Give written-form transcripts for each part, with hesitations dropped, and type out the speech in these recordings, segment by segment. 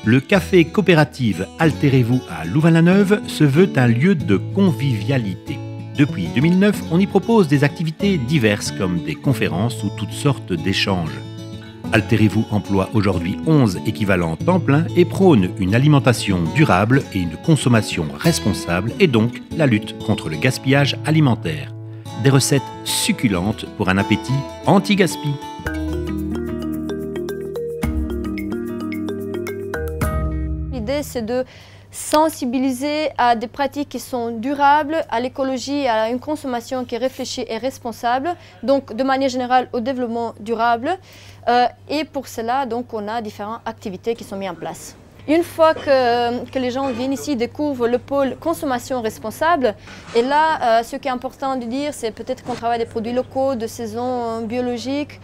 Le café coopérative Altérez-vous à Louvain-la-Neuve se veut un lieu de convivialité. Depuis 2009, on y propose des activités diverses comme des conférences ou toutes sortes d'échanges. Altérez-vous emploie aujourd'hui 11 équivalents temps plein et prône une alimentation durable et une consommation responsable et donc la lutte contre le gaspillage alimentaire. Des recettes succulentes pour un appétit anti-gaspi. L'idée, c'est de sensibiliser à des pratiques qui sont durables, à l'écologie, à une consommation qui est réfléchie et responsable, donc de manière générale au développement durable. Et pour cela, donc, on a différentes activités qui sont mises en place. Une fois que les gens viennent ici, découvrent le pôle consommation responsable, et là, ce qui est important de dire, c'est peut-être qu'on travaille des produits locaux, de saison biologique.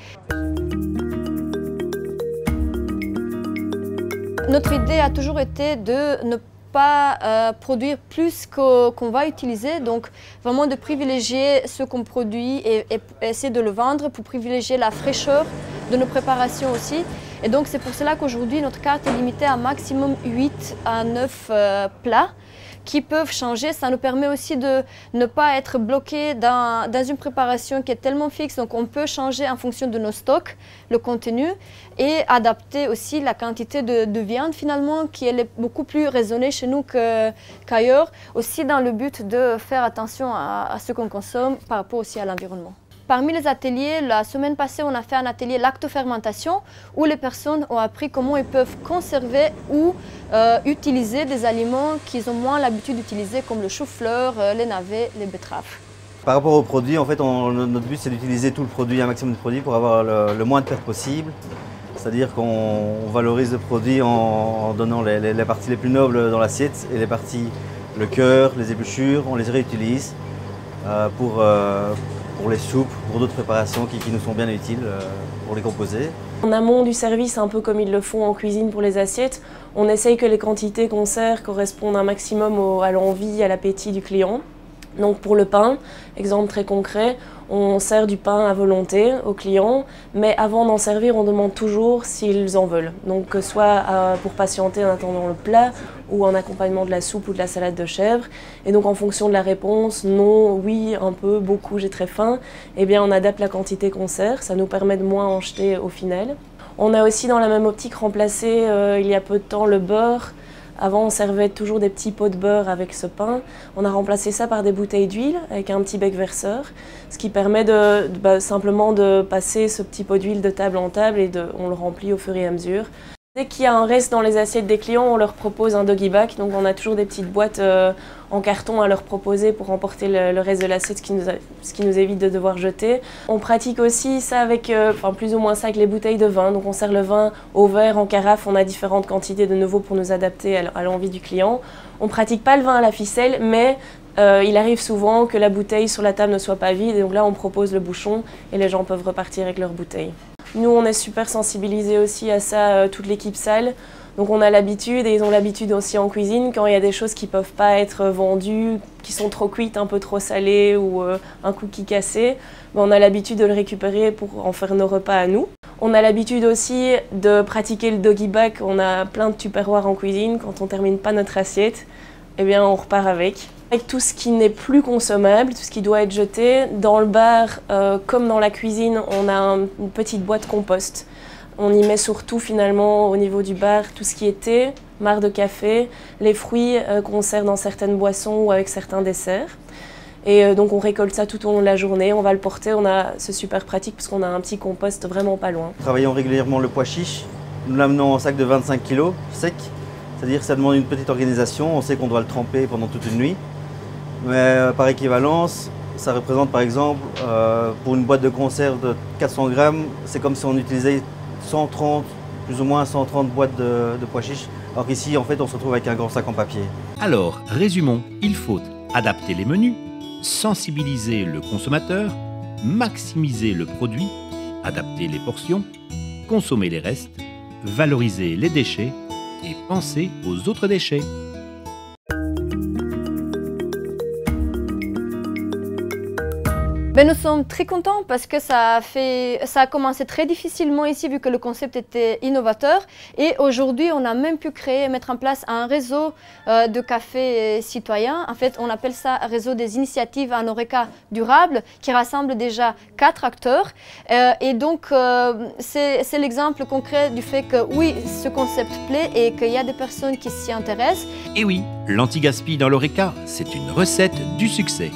Notre idée a toujours été de ne pas produire plus qu'on va utiliser, donc vraiment de privilégier ce qu'on produit et essayer de le vendre pour privilégier la fraîcheur de nos préparations aussi. Et donc c'est pour cela qu'aujourd'hui notre carte est limitée à maximum 8 à 9 plats qui peuvent changer. Ça nous permet aussi de ne pas être bloqué dans une préparation qui est tellement fixe. Donc on peut changer en fonction de nos stocks, le contenu, et adapter aussi la quantité de viande finalement qui est beaucoup plus raisonnée chez nous qu'ailleurs. Aussi dans le but de faire attention à ce qu'on consomme par rapport aussi à l'environnement. Parmi les ateliers, la semaine passée, on a fait un atelier lactofermentation où les personnes ont appris comment ils peuvent conserver ou utiliser des aliments qu'ils ont moins l'habitude d'utiliser comme le chou-fleur, les navets, les betteraves. Par rapport au produit, en fait, notre but c'est d'utiliser tout le produit, un maximum de produits pour avoir le moins de pertes possible. C'est-à-dire qu'on valorise le produit en donnant les parties les plus nobles dans l'assiette et les parties, le cœur, les épluchures, on les réutilise pour les soupes, pour d'autres préparations qui nous sont bien utiles pour les composer. En amont du service, un peu comme ils le font en cuisine pour les assiettes, on essaye que les quantités qu'on sert correspondent un maximum à l'envie, à l'appétit du client. Donc pour le pain, exemple très concret, on sert du pain à volonté aux clients, mais avant d'en servir, on demande toujours s'ils en veulent. Donc que ce soit pour patienter en attendant le plat ou en accompagnement de la soupe ou de la salade de chèvre. Et donc en fonction de la réponse, non, oui, un peu, beaucoup, j'ai très faim, eh bien on adapte la quantité qu'on sert, ça nous permet de moins en jeter au final. On a aussi dans la même optique remplacé il y a peu de temps le beurre. Avant, on servait toujours des petits pots de beurre avec ce pain. On a remplacé ça par des bouteilles d'huile avec un petit bec verseur, ce qui permet simplement de passer ce petit pot d'huile de table en table et on le remplit au fur et à mesure. Dès qu'il y a un reste dans les assiettes des clients, on leur propose un doggy bag. Donc on a toujours des petites boîtes en carton à leur proposer pour emporter le reste de l'assiette, ce qui nous évite de devoir jeter. On pratique aussi ça avec, plus ou moins ça avec les bouteilles de vin. Donc on sert le vin au verre, en carafe, on a différentes quantités de nouveau pour nous adapter à l'envie du client. On ne pratique pas le vin à la ficelle, mais il arrive souvent que la bouteille sur la table ne soit pas vide. Et donc là, on propose le bouchon et les gens peuvent repartir avec leur bouteille. Nous, on est super sensibilisés aussi à ça, toute l'équipe salle. Donc on a l'habitude, et ils ont l'habitude aussi en cuisine, quand il y a des choses qui ne peuvent pas être vendues, qui sont trop cuites, un peu trop salées ou un cookie cassé, on a l'habitude de le récupérer pour en faire nos repas à nous. On a l'habitude aussi de pratiquer le doggy bag. On a plein de tupperwares en cuisine. Quand on ne termine pas notre assiette, eh bien on repart avec. Avec tout ce qui n'est plus consommable, tout ce qui doit être jeté, dans le bar comme dans la cuisine, on a une petite boîte compost. On y met surtout finalement au niveau du bar tout ce qui est thé, marc de café, les fruits qu'on sert dans certaines boissons ou avec certains desserts. Et donc on récolte ça tout au long de la journée, on va le porter, c'est super pratique parce qu'on a un petit compost vraiment pas loin. Travaillons régulièrement le pois chiche, nous l'amenons en sac de 25 kg sec, c'est-à-dire que ça demande une petite organisation, on sait qu'on doit le tremper pendant toute une nuit. Mais par équivalence, ça représente par exemple, pour une boîte de conserve de 400 grammes, c'est comme si on utilisait 130, plus ou moins 130 boîtes de pois chiches, alors qu'ici en fait on se retrouve avec un grand sac en papier. Alors, résumons, il faut adapter les menus, sensibiliser le consommateur, maximiser le produit, adapter les portions, consommer les restes, valoriser les déchets et penser aux autres déchets. Nous sommes très contents parce que ça a commencé très difficilement ici vu que le concept était innovateur. Et aujourd'hui, on a même pu mettre en place un réseau de cafés citoyens. En fait, on appelle ça réseau des initiatives en Horeca durable qui rassemble déjà 4 acteurs. Et donc, c'est l'exemple concret du fait que oui, ce concept plaît et qu'il y a des personnes qui s'y intéressent. Et oui, l'anti-gaspi dans l'Horeca, c'est une recette du succès.